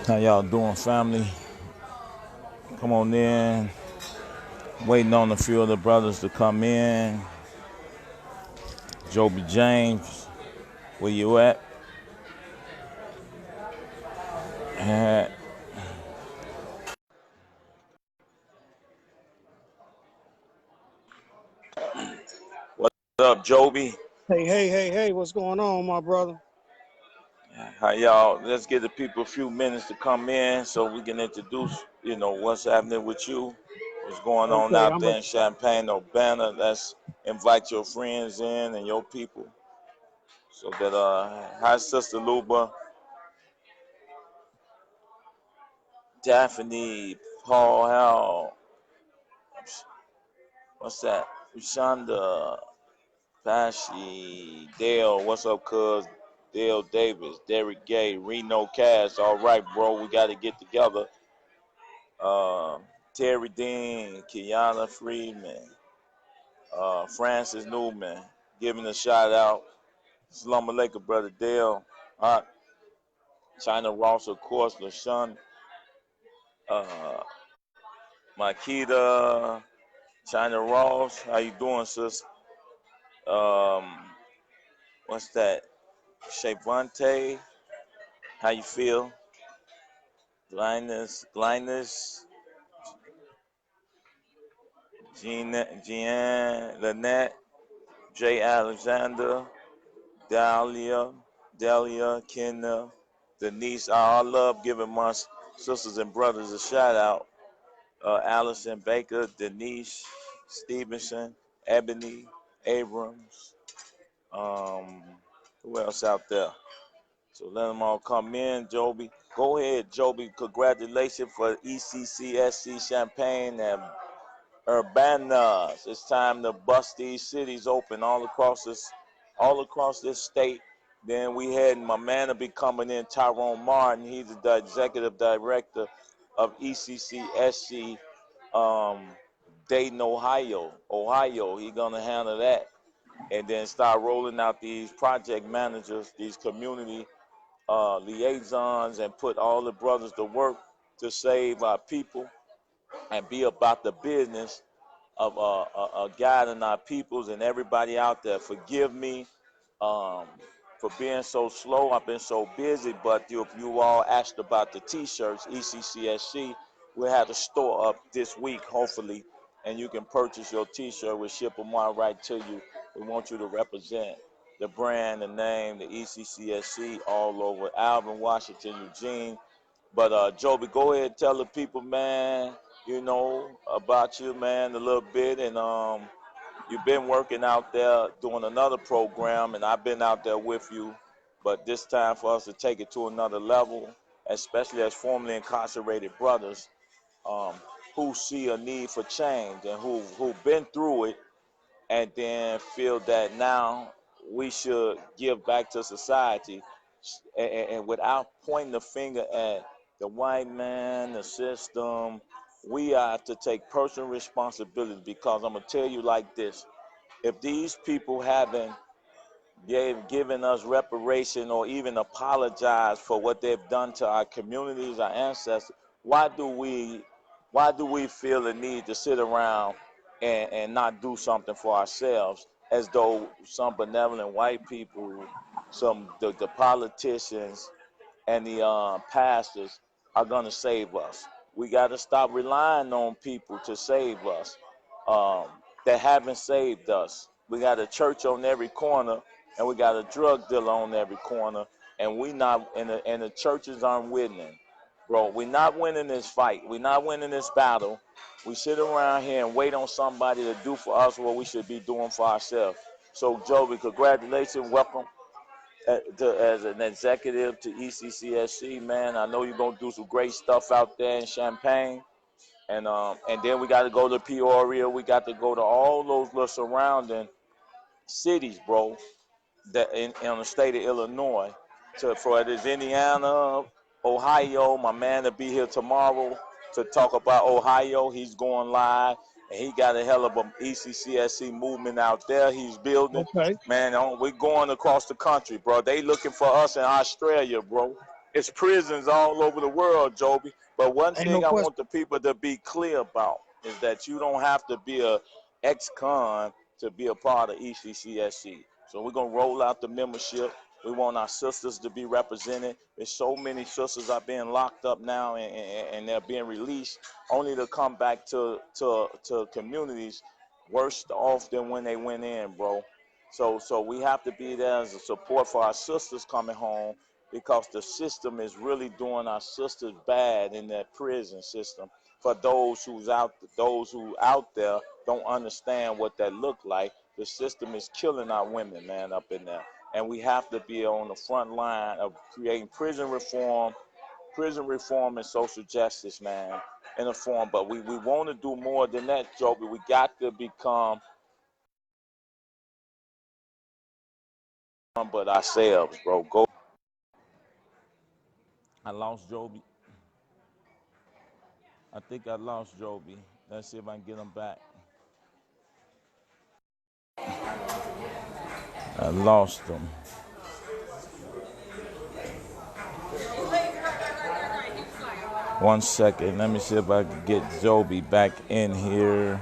How y'all doing, family? Come on in. Waiting on a few of the brothers to come in. Jobie James, where you at? Uh, What up, Jobie? Hey, what's going on, my brother? How y'all? Let's give the people a few minutes to come in so we can introduce, what's happening with you, what's going on Okay, out I'm a there in Champaign, Urbana. Let's invite your friends in and your people so that, hi, Sister Luba, Daphne, Paul, Hal, what's that? Shonda, Pashi, Dale, what's up, cuz? Dale Davis, Derek Gay, Reno Cash. All right, bro, we got to get together. Uh, Terry Dean, Kiana Freeman, Francis Newman, giving a shout out. Salam alaikum, brother Dale. China Ross, of course, LaShawn, uh, Makita, China Ross. How you doing, sis? Um, what's that? Shavante, how you feel? Linus, Jean, Lynette, Jay Alexander, Dahlia, Kenna, Denise. I love giving my sisters and brothers a shout out. Allison Baker, Denise Stevenson, Ebony Abrams. Um, who else out there? So let them all come in, Jobie. Go ahead, Jobie. Congratulations for ECCSC Champaign and Urbana. It's time to bust these cities open all across this state. Then we had my man will be coming in, Tyrone Martin. He's the executive director of ECCSC, um, Dayton, Ohio. He's gonna handle that, and then start rolling out these project managers, these community liaisons, and put all the brothers to work to save our people and be about the business of guiding our peoples and everybody out there. Forgive me um, for being so slow. I've been so busy, but you all asked about the T-shirts, ECCSC. We had a store up this week, hopefully, and you can purchase your T-shirt. We'll ship them right to you. We want you to represent the brand, the name, the ECCSC all over Alvin, Washington, Eugene. But Joby, go ahead and tell the people, man, about you, man, a little bit. And you've been working out there doing another program, and I've been out there with you. But this time for us to take it to another level, especially as formerly incarcerated brothers um, who see a need for change and who've been through it, and then feel that now we should give back to society, and without pointing the finger at the white man, the system, we have to take personal responsibility, because I'm gonna tell you like this: if these people haven't given us reparation or even apologize for what they've done to our communities, our ancestors, why do we feel the need to sit around and not do something for ourselves, as though some benevolent white people, the politicians and the pastors are gonna save us? We got to stop relying on people to save us um, that haven't saved us. We got a church on every corner, and we got a drug dealer on every corner, and we not and the churches aren't winning, bro. We're not winning this fight. We're not winning this battle. We sit around here and wait on somebody to do for us what we should be doing for ourselves. So, Joey, congratulations, welcome as an executive to ECCSC, man. I know you're gonna do some great stuff out there in Champaign, and then we got to go to Peoria. We got to go to all those little surrounding cities, bro, that in the state of Illinois. For this Indiana, Ohio, my man to be here tomorrow to talk about Ohio. He's going live, and he got a hell of a ECCSC movement out there. He's building, okay. man. We're going across the country, bro. They looking for us in Australia, bro. It's prisons all over the world, Joby. But one Ain't no thing I question. want the people to be clear about is that you don't have to be a ex-con to be a part of ECCSC. So we're gonna roll out the membership. We want our sisters to be represented. There's so many sisters are being locked up now, and they're being released only to come back to communities worse off than when they went in, bro. So we have to be there as a support for our sisters coming home, because the system is really doing our sisters bad in that prison system. For those who out there don't understand what that look like, the system is killing our women, man, up in there. And we have to be on the front line of creating prison reform and social justice, man, in a form. But we want to do more than that, Joby. We got to become but ourselves, bro. Go. I lost Joby. I think I lost Joby. Let's see if I can get him back. I lost him. One second. Let me see if I can get Joby back in here.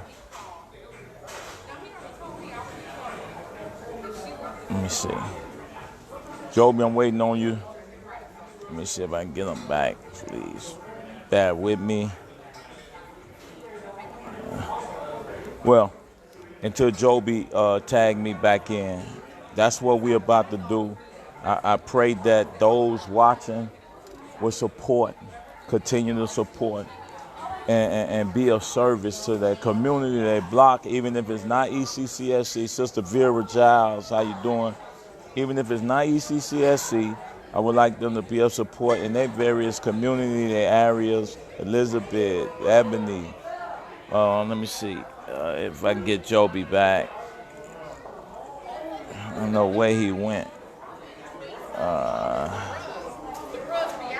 Let me see. Joby, I'm waiting on you. Let me see if I can get him back, please. Bear with me. Well, until Joby tagged me back in. That's what we're about to do. I pray that those watching will support, continue to support, and be of service to that community, that block, even if it's not ECCSC. Sister Vera Giles, how you doing? Even if it's not ECCSC, I would like them to be of support in their various community, their areas, Elizabeth, Ebony. Let me see if I can get Joby back. I don't know where he went.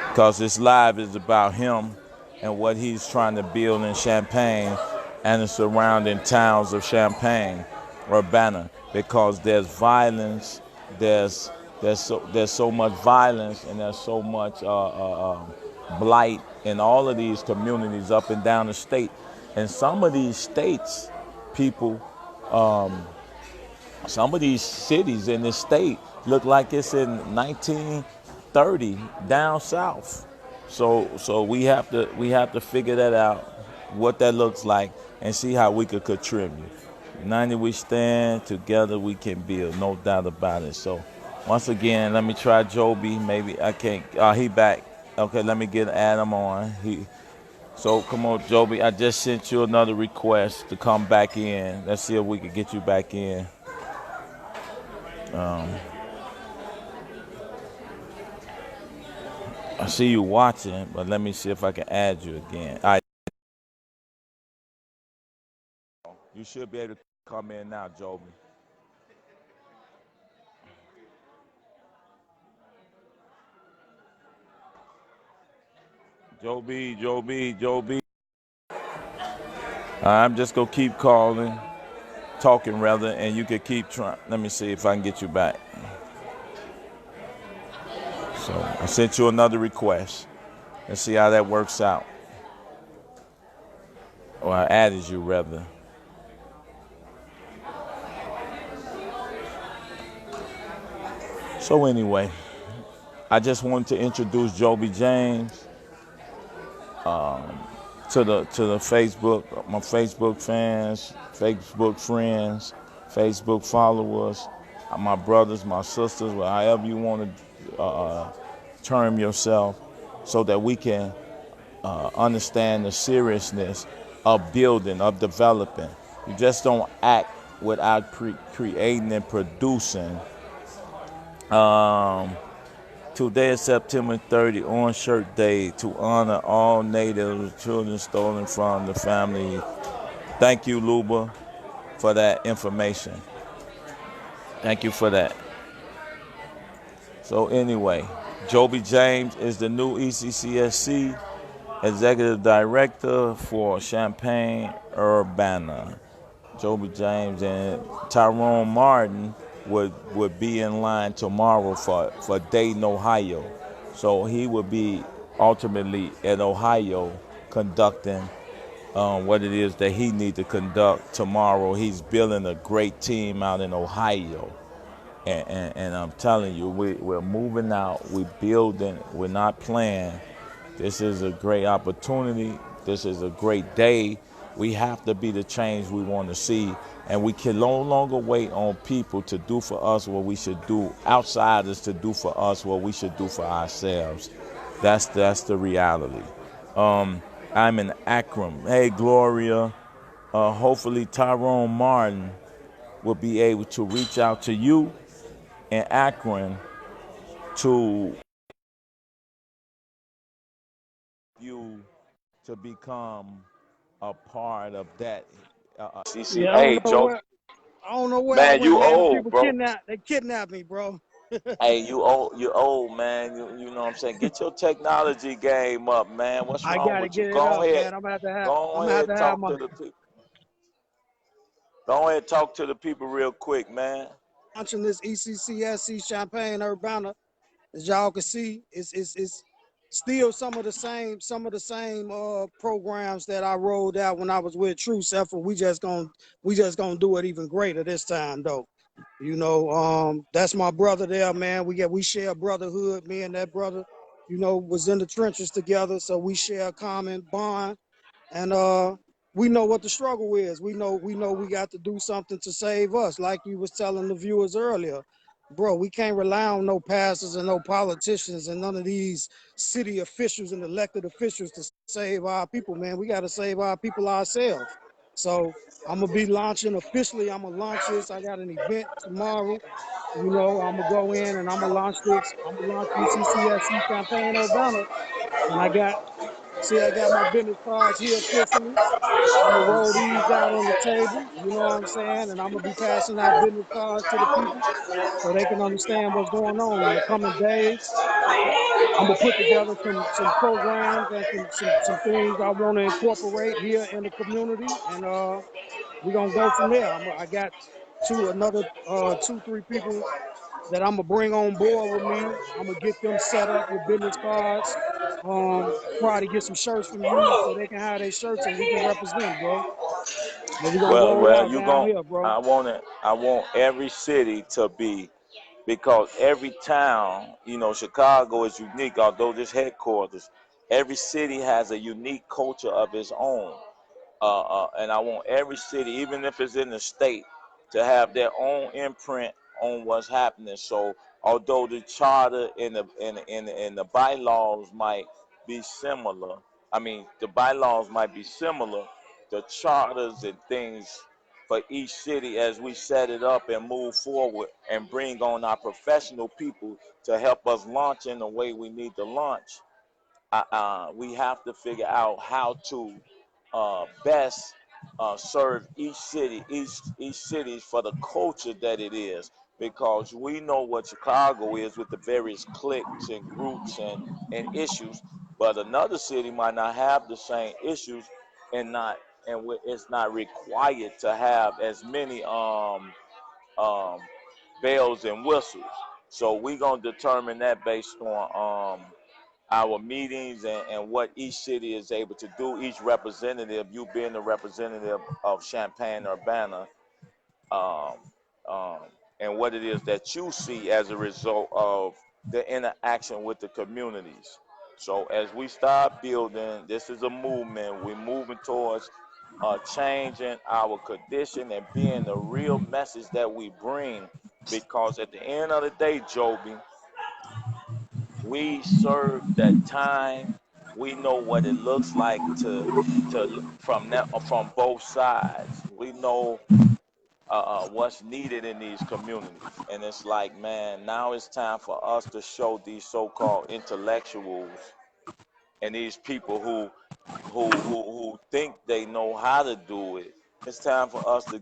Because this live is about him and what he's trying to build in Champaign and the surrounding towns of Champaign, Urbana. Because there's violence, there's so much violence, and there's so much blight in all of these communities up and down the state. And some of these states, people, some of these cities in this state look like it's in 1930 down south. So we have to figure that out, what that looks like, and see how we could contribute. United we stand, together we can build, no doubt about it. So once again, let me try Joby. Maybe I can't. He back. Okay, let me get Adam on. So come on, Joby. I just sent you another request to come back in. Let's see if we can get you back in. I see you watching, but let me see if I can add you again. All right. You should be able to come in now, Joby. Joby. I'm just going to keep talking rather, and you can keep trying. Let me see if I can get you back. So I sent you another request. Let's see how that works out. Or I added you rather. So anyway, I just wanted to introduce Jobie Jam to the Facebook, my Facebook fans, Facebook friends, Facebook followers, my brothers, my sisters, however you want to term yourself, so that we can understand the seriousness of building, of developing. You just don't act without creating and producing. Today is September 30, Orange Shirt Day, to honor all Native children stolen from the family. Thank you, Luba, for that information. Thank you for that. So anyway, Jobie James is the new ECCSC Executive Director for Champaign, Urbana. Jobie James and Tyrone Muhammad would be in line tomorrow for Dayton, Ohio. So he will be ultimately in Ohio conducting what it is that he need to conduct tomorrow. He's building a great team out in Ohio. And I'm telling you, we're moving out, we're building, we're not playing. This is a great opportunity. This is a great day. We have to be the change we want to see. And we can no longer wait on people to do for us what we should do, outsiders to do for us what we should do for ourselves. That's the reality. I'm in Akron. Hey, Gloria. Hopefully, Tyrone Martin will be able to reach out to you in Akron to you to become a part of that. CC, Yeah, hey Joe, I don't know where I man, went, you man. Them old, people bro. kidnapped me, bro. Hey, you old, man. You know what I'm saying? Get your technology game up, man. What's I wrong gotta with you? get it Go up, ahead, man. go I'm gonna have ahead, to have talk my to the people. Go ahead, talk to the people real quick, man. launching this ECCSC Champaign Urbana. As y'all can see, it's still some of the same programs that I rolled out when I was with True Effort. We just gonna do it even greater this time though. You know, that's my brother there, man. We share brotherhood. Me and that brother, you know, was in the trenches together, so we share a common bond. And we know what the struggle is. We know we got to do something to save us. Like you was telling the viewers earlier, bro, we can't rely on no pastors and no politicians and none of these city officials and elected officials to save our people, man. We got to save our people ourselves. So I'm gonna be launching officially. I'm gonna launch this. I got an event tomorrow. You know, I'm gonna go in and I'm gonna launch this. I'm gonna launch ECCSC Champaign Urbana, and I got my business cards here officially. I'm gonna roll these out on the table. You know what I'm saying? And I'm gonna be passing out business cards to the people so they can understand what's going on in the coming days. I'm gonna put together some programs and some things I want to incorporate here in the community, and we're gonna go from there. I got two, 3 people that I'm gonna bring on board with me. I'm gonna get them set up with business cards. Probably get some shirts from you so they can have their shirts and we can represent, bro. But we're gonna roll it Well, out you down gon' here, bro. I want it. I want every city to be because every town, Chicago is unique. Although this headquarters, every city has a unique culture of its own. And I want every city, even if it's in the state, to have their own imprint on what's happening. So, although the charter and the bylaws might be similar, I mean, the bylaws might be similar, the charters and things for each city as we set it up and move forward and bring on our professional people to help us launch in the way we need to launch. We have to figure out how to best serve each city, each city for the culture that it is, because we know what Chicago is with the various cliques and groups and issues, but another city might not have the same issues and not it's not required to have as many um, bells and whistles. So we're gonna determine that based on our meetings and what each city is able to do. Each representative, you being the representative of Champaign Urbana, um, um, and what it is that you see as a result of the interaction with the communities. So as we start building, this is a movement. We're moving towards changing our condition and being the real message that we bring. Because at the end of the day, Joby, we serve that time. We know what it looks like from both sides. We know what's needed in these communities, and it's like, man, now it's time for us to show these so-called intellectuals and these people who think they know how to do it. It's time for us to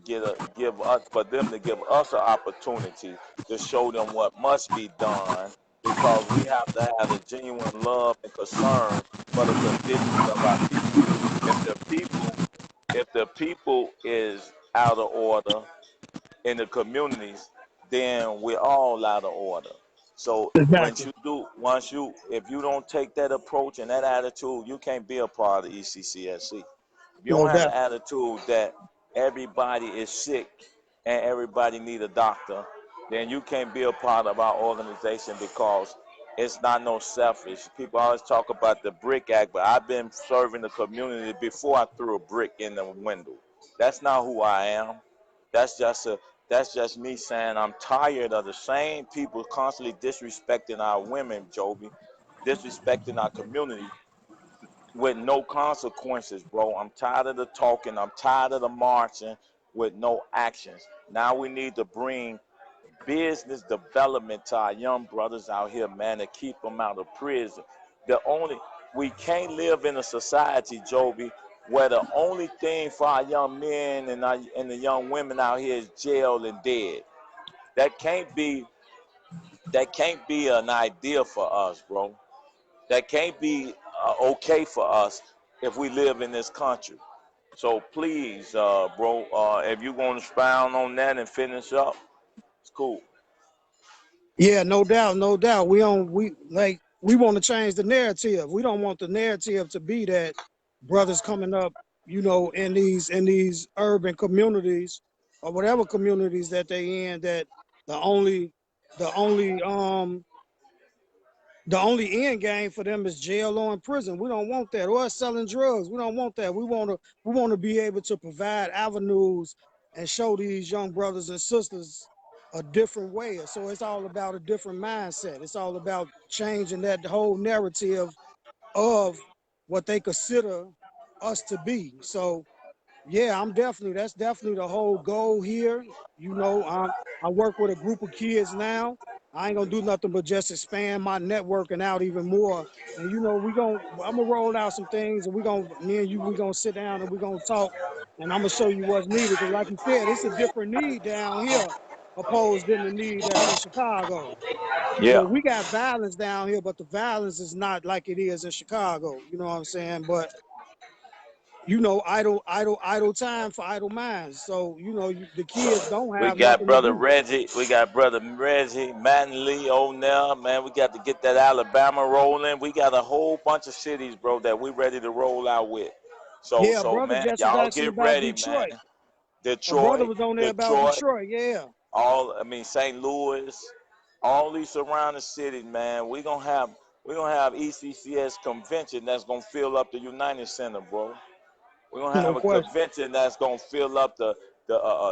for them to give us an opportunity to show them what must be done, because we have to have a genuine love and concern for the conditions of our people. If the people if the people is out of order in the communities, then we're all out of order. So Exactly. if you don't take that approach and that attitude, you can't be a part of ECCSC. If you No don't have doubt. the attitude that everybody is sick and everybody need a doctor, then you can't be a part of our organization because it's not no selfish. People always talk about the brick act, but I've been serving the community before I threw a brick in the window. That's not who I am. That's just a that's just me saying I'm tired of the same people constantly disrespecting our women, Jobie, disrespecting our community with no consequences, bro. I'm tired of the talking. I'm tired of the marching with no actions. Now we need to bring business development to our young brothers out here, man, to keep them out of prison. We can't live in a society, Joby, where the only thing for our young men and the young women out here is jail and dead. That can't be that can't be an idea for us, bro. That can't be okay for us if we live in this country. So please, bro, if you want to expound on that and finish up, it's cool. Yeah, no doubt, no doubt. We want to change the narrative. We don't want the narrative to be that brothers coming up, in these urban communities or whatever communities that they in, that the only the only um the only end game for them is jail or in prison. We don't want that. Or selling drugs. We don't want that. We want to be able to provide avenues and show these young brothers and sisters a different way. So it's all about a different mindset. It's all about changing that whole narrative of what they consider us to be. So yeah, that's definitely the whole goal here. I work with a group of kids now. I ain't gonna do nothing but just expand my networking out even more. And I'm gonna roll out some things, and me and you, we gonna sit down and we gonna talk, and I'm gonna show you what's needed. Because like you said, it's a different need down here opposed than the need that's in Chicago. Yeah, We got violence down here, but the violence is not like it is in Chicago. You know what I'm saying? But idle time for idle minds. So the kids don't we have got nothing to brother do. Reggie. We got brother Reggie, Madden Lee, O'Neill, man. We got to get that Alabama rolling. We got a whole bunch of cities, bro, that we ready to roll out with. So, Yeah, a so brother man, just was y'all asking get about ready, man. Detroit. A brother Detroit, was on there about Detroit, Detroit. Yeah. St. Louis, all these surrounding cities, man. We gonna have ECCS convention that's gonna fill up the United Center, bro. We're gonna have No a question. convention that's gonna fill up the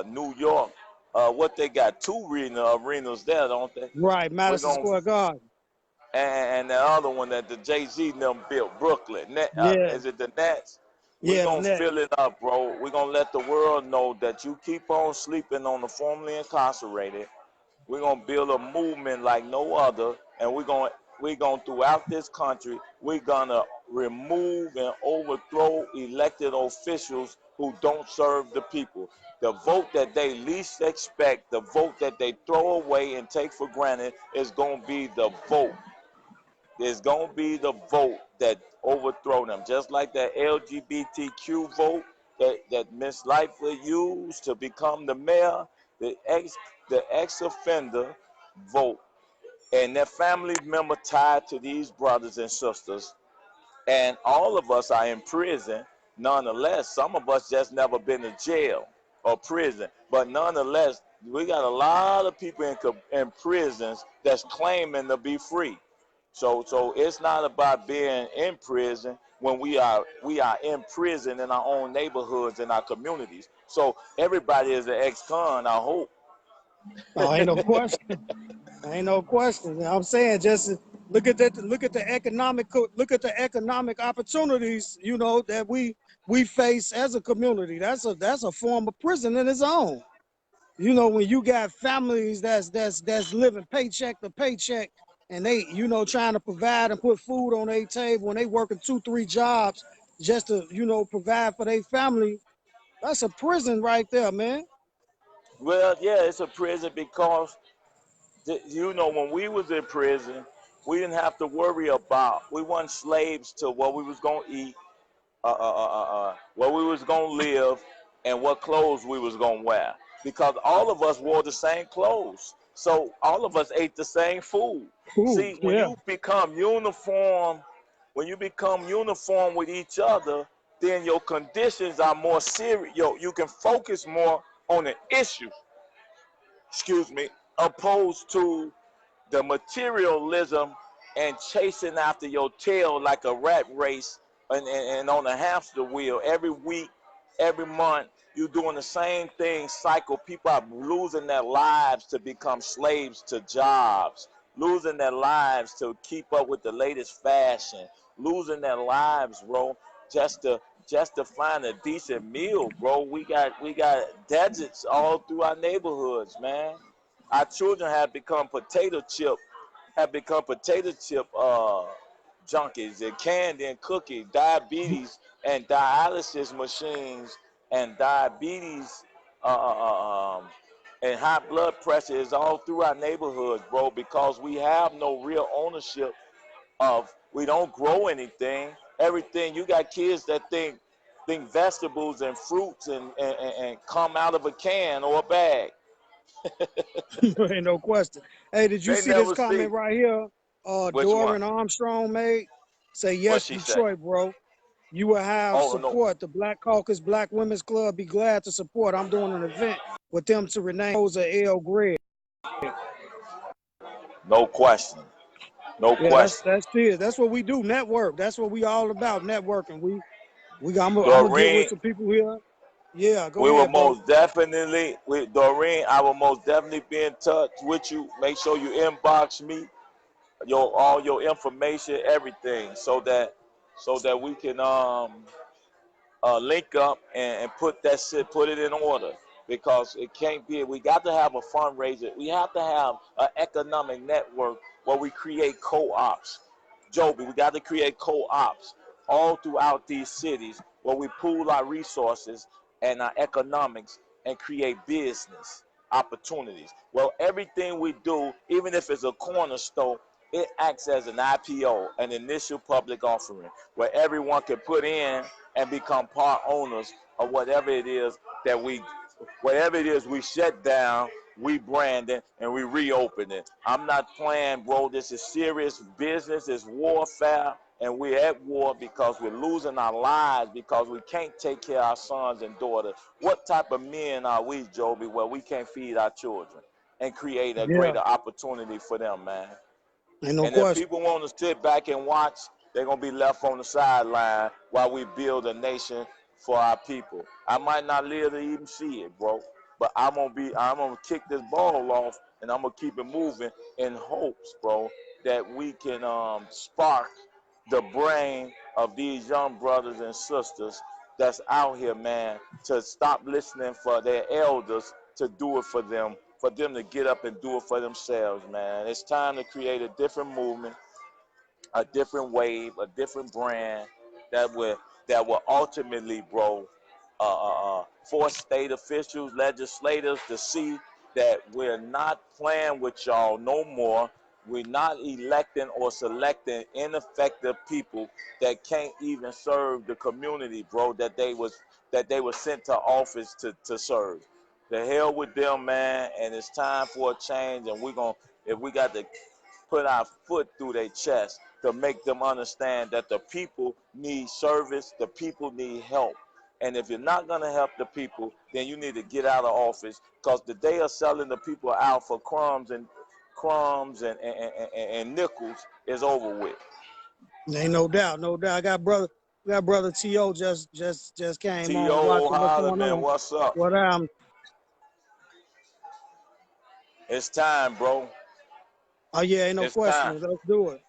New York. What they got two arenas there, don't they? Right, We're Madison gonna Square Garden. and the other one that the Jay-Z them built, Brooklyn. Yeah. Is it the Nets? We're Yeah, the gonna net. fill it up, bro. We're gonna let the world know that you keep on sleeping on the formerly incarcerated. We're gonna build a movement like no other, and we're gonna throughout this country. We're gonna remove and overthrow elected officials who don't serve the people. The vote that they least expect, the vote that they throw away and take for granted, is gonna be the vote. It's gonna be the vote that overthrow them, just like that LGBTQ vote that Miss Lightfoot used to become the mayor. The ex offender vote, and their family member tied to these brothers and sisters, and all of us are in prison. Nonetheless, some of us just never been to jail or prison, but nonetheless, we got a lot of people in prisons that's claiming to be free. So it's not about being in prison when we are in prison in our own neighborhoods in our communities. So everybody is an ex-con, I hope. Oh, ain't no question. Ain't no question. I'm saying just look at the economic opportunities, that we face as a community. That's a form of prison in its own. When you got families that's living paycheck to paycheck, and they, trying to provide and put food on their table, and they working 2, 3 jobs just to, provide for their family. That's a prison right there, man. Well, yeah, it's a prison because when we was in prison, we didn't have to worry about. We weren't slaves to what we was gonna eat, where we was gonna live, and what clothes we was gonna wear. Because all of us wore the same clothes. So all of us ate the same food. Cool. See, when Yeah. you become uniform, when you become uniform with each other, then your conditions are more serious. You can focus more on the issue, excuse me, opposed to the materialism and chasing after your tail like a rat race and on a hamster wheel every week, every month. You doing the same thing cycle. People are losing their lives to become slaves to jobs, losing their lives to keep up with the latest fashion, losing their lives, bro, just to find a decent meal, bro. We got deserts all through our neighborhoods, man. Our children have become potato chip junkies and candy and cookie, diabetes and dialysis machines and diabetes uh, uh, um, and high blood pressure is all through our neighborhoods, bro, because we have no real ownership of, we don't grow anything. Everything, you got kids that think vegetables and fruits and come out of a can or a bag. Ain't no question. Hey, did you They see this never see. comment right here? Which one? Doran Armstrong made. Say What yes, she say? Detroit, bro. You will have Oh no, support. The Black Caucus Black Women's Club be glad to support. I'm doing an event with them to rename Rosa L. Gregg. no question, no Yeah, question. that's it. That's what we do. Network. That's what we all about. Networking. We I'm gonna get with Doreen, some people here. Yeah, go we will ahead, bro. most definitely, with Doreen, I will most definitely be in touch with you. Make sure you inbox me your all your information, everything, so that we can link up and put that shit, put it in order. Because it can't be. We got to have a fundraiser. We have to have an economic network where we create co-ops. Jobie, we got to create co-ops all throughout these cities where we pool our resources and our economics and create business opportunities. Well, everything we do, even if it's a corner store, it acts as an IPO, an initial public offering, where everyone can put in and become part owners of whatever it is we shut down, we brand it and we reopen it. I'm not playing, bro. This is serious business. It's warfare, and we're at war because we're losing our lives because we can't take care of our sons and daughters. What type of men are we, Joby, where we can't feed our children and create a Yeah, greater opportunity for them, man? ain't no And if question. people want to sit back and watch, they're gonna be left on the sideline while we build a nation for our people. I might not live to even see it, bro. But I'm gonna kick this ball off and I'm gonna keep it moving in hopes, bro, that we can spark the brain of these young brothers and sisters that's out here, man, to stop listening for their elders to do it for them to get up and do it for themselves, man. It's time to create a different movement, a different wave, a different brand that will ultimately, bro, force state officials, legislators to see that we're not playing with y'all no more. We're not electing or selecting ineffective people that can't even serve the community, bro, that they were sent to office to serve. The hell with them, man, and it's time for a change. And we're gonna, if we got to put our foot through their chest to make them understand that the people need service, the people need help. And if you're not going to help the people, then you need to get out of office because the day of selling the people out for crumbs and nickels is over with. Ain't no doubt, no doubt. I got brother To just came on T.O. watching what's Holler, going man, on. what's up? What It's time, bro. Oh yeah, ain't no It's time. question. Let's do it.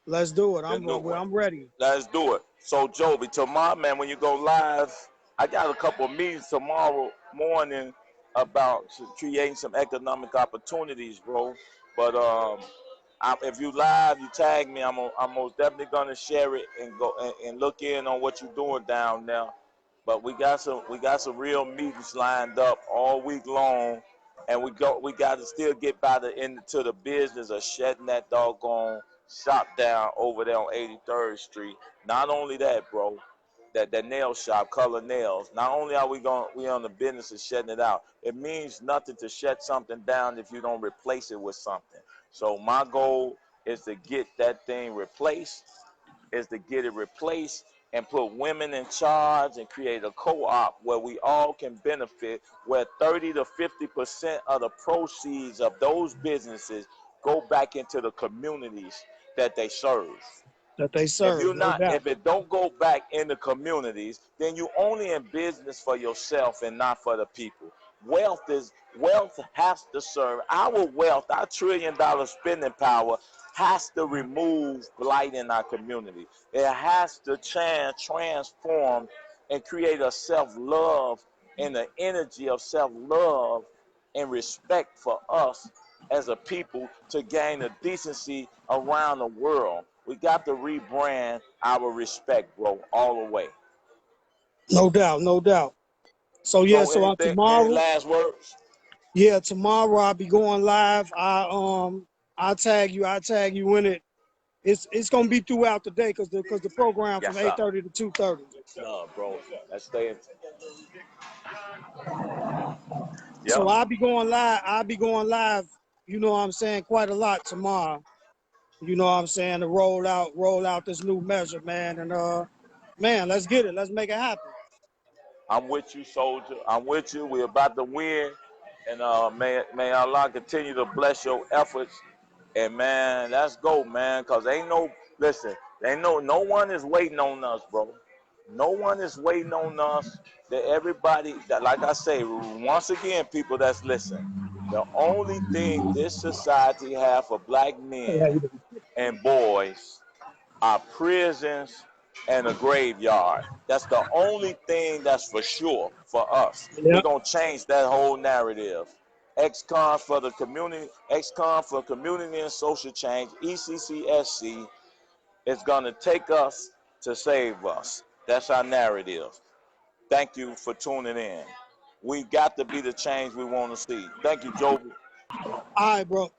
Let's do it. The new one. I'm ready. Let's do it. So, Joby, tomorrow, man, when you go live, I got a couple of meetings tomorrow morning about creating some economic opportunities, bro. But if you live, you tag me. I'm most definitely gonna share it and go and look in on what you're doing down there. But we got some real meetings lined up all week long, and we got to still get by the end to the business of shutting that doggone shop down over there on 83rd Street. Not only that, bro, that nail shop, Color Nails. Not only are we on the business of shutting it out, it means nothing to shut something down if you don't replace it with something. So my goal is to get that thing replaced, and put women in charge and create a co-op where we all can benefit, where 30 to 50% of the proceeds of those businesses go back into the communities that they serve. That they serve, no doubt. If it don't go back in the communities, then you only in business for yourself and not for the people. Wealth has to serve. Our wealth, our $1 trillion spending power has to remove blight in our community. It has to transform and create a self-love and the energy of self-love and respect for us as a people to gain a decency around the world. We got to rebrand our respect, bro, all the way. No doubt, no doubt. So yeah, So so any tomorrow, last words? yeah, tomorrow I'll be going live. I tag you in it. It's gonna be throughout the day because the program from Yes, sir. 8:30 to 2:30. No, bro. Let's stay in. So Yep. I'll be going live. I'll be going live. You know what I'm saying? Quite a lot tomorrow. You know what I'm saying? To roll out this new measure, man. And man, let's get it. Let's make it happen. I'm with you, soldier. I'm with you. We're about to win. And may Allah continue to bless your efforts. And man, let's go, man. Cause listen, no one is waiting on us, bro. No one is waiting on us. That everybody that, like I say, once again, people that's listening, the only thing this society have for black men and boys are prisons and a graveyard. That's the only thing that's for sure for us. We're Yeah. gonna change that whole narrative. Ex-con for the community, ex-con for community and social change, ECCSC is gonna take us to save us. That's our narrative. Thank you for tuning in. We got to be the change we want to see. Thank you, Jobie. All right, bro.